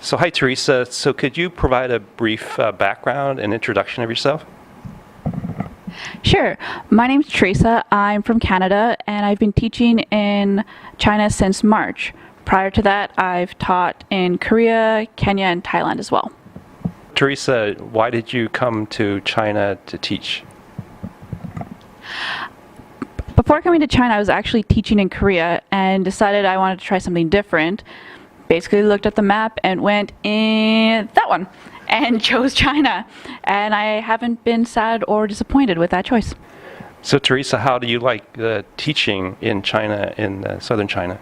So hi, Teresa. So could you provide a brief background and introduction of yourself? Sure. My name's Teresa. I'm from Canada, and I've been teaching in China since March. Prior to that, I've taught in Korea, Kenya, and Thailand as well. Teresa, why did you come to China to teach? Before coming to China, I was actually teaching in Korea and decided I wanted to try something different. Basically looked at the map and went in that one and chose China. And I haven't been sad or disappointed with that choice. So Teresa, how do you like the teaching in China, in southern China?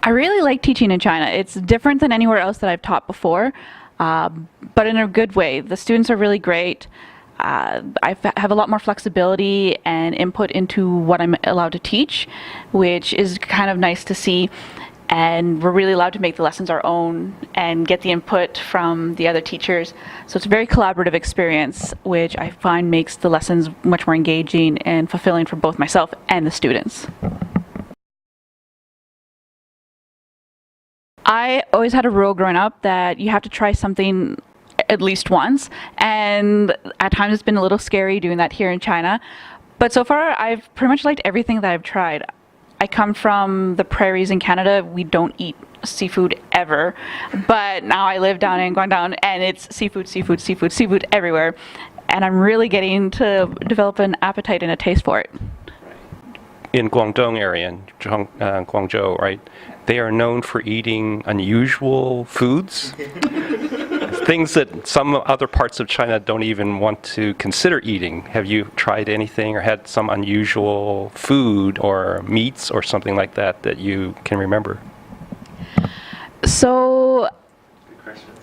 I really like teaching in China. It's different than anywhere else that I've taught before, but in a good way. The students are really great. I have a lot more flexibility and input into what I'm allowed to teach, which is kind of nice to see. And we're really allowed to make the lessons our own and get the input from the other teachers. So it's a very collaborative experience, which I find makes the lessons much more engaging and fulfilling for both myself and the students. I always had a rule growing up that you have to try something at least once, and at times it's been a little scary doing that here in China. But so far, I've pretty much liked everything that I've tried. I come from the prairies in Canada. We don't eat seafood ever, but now I live down in Guangdong and it's seafood, seafood, seafood, seafood everywhere. And I'm really getting to develop an appetite and a taste for it. In Guangdong area, in Guangzhou, right? They are known for eating unusual foods. Things that some other parts of China don't even want to consider eating. Have you tried anything or had some unusual food or meats or something like that that you can remember? So,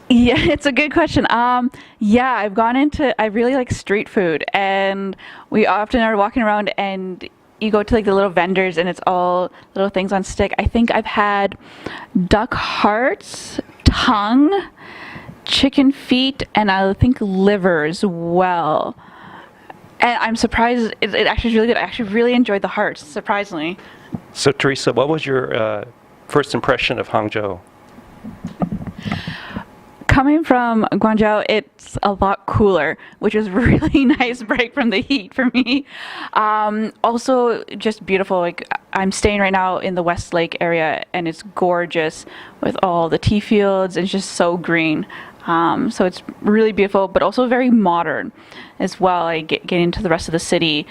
yeah, it's a good question. Yeah, I really like street food, and we often are walking around and you go to like the little vendors and it's all little things on stick. I think I've had duck hearts, tongue, chicken feet, and I think liver as well. And I'm surprised, it actually is really good. I actually really enjoyed the hearts, surprisingly. So Teresa, what was your first impression of Hangzhou? Coming from Guangzhou, it's a lot cooler, which is a really nice break from the heat for me. Also, just beautiful. Like, I'm staying right now in the West Lake area, and it's gorgeous with all the tea fields. It's just so green. So it's really beautiful, but also very modern as well. I get into the rest of the city.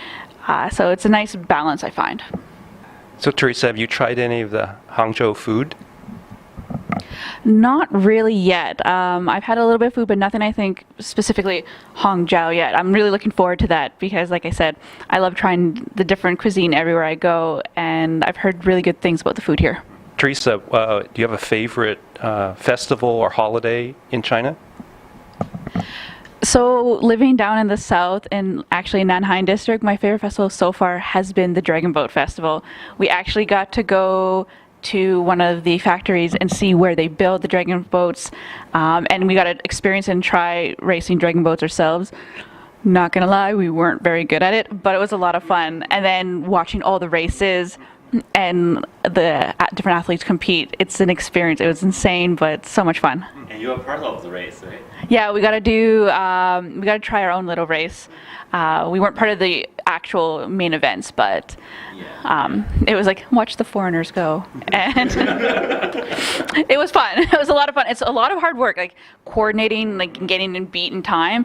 So it's a nice balance, I find. So Teresa, have you tried any of the Hangzhou food? Not really yet. I've had a little bit of food, but nothing I think specifically Hangzhou yet. I'm really looking forward to that because, like I said, I love trying the different cuisine everywhere I go, and I've heard really good things about the food here. Teresa, do you have a favorite festival or holiday in China? So living down in the south and actually in Nanhai district, my favorite festival so far has been the Dragon Boat Festival. We actually got to go to one of the factories and see where they build the dragon boats, and we got to experience and try racing dragon boats ourselves. Not gonna lie, we weren't very good at it, but it was a lot of fun. And then watching all the races and the different athletes compete, it's an experience. It was insane, but so much fun. And you were part of the race, right? Yeah, we got to try our own little race. We weren't part of the actual main events, but it was like, watch the foreigners go. And it was fun. It was a lot of fun. It's a lot of hard work, like coordinating, like getting in beat in time.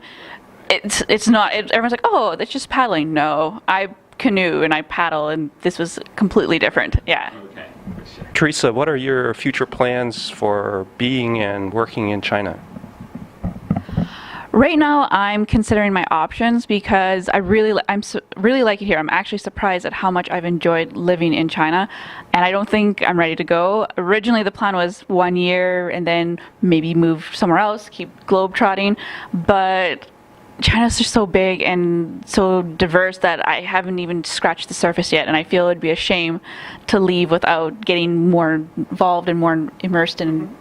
It's not, everyone's like, oh, that's just paddling. No, I canoe and I paddle, and this was completely different. Yeah. Okay, for sure. Teresa, what are your future plans for being and working in China? Right now, I'm considering my options because I'm really like it here. I'm actually surprised at how much I've enjoyed living in China, and I don't think I'm ready to go. Originally, the plan was 1 year and then maybe move somewhere else, keep globetrotting, but China's just so big and so diverse that I haven't even scratched the surface yet, and I feel it would be a shame to leave without getting more involved and more immersed in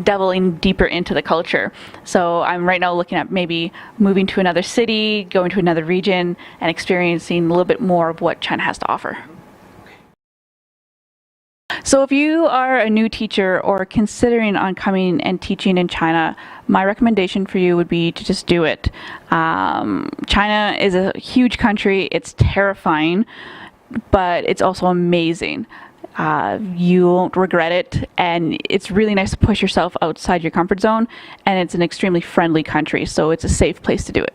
delving deeper into the culture. So I'm right now looking at maybe moving to another city, going to another region, and experiencing a little bit more of what China has to offer. So if you are a new teacher or considering on coming and teaching in China, my recommendation for you would be to just do it. China is a huge country. It's terrifying, but it's also amazing. You won't regret it, and it's really nice to push yourself outside your comfort zone, and it's an extremely friendly country, so it's a safe place to do it.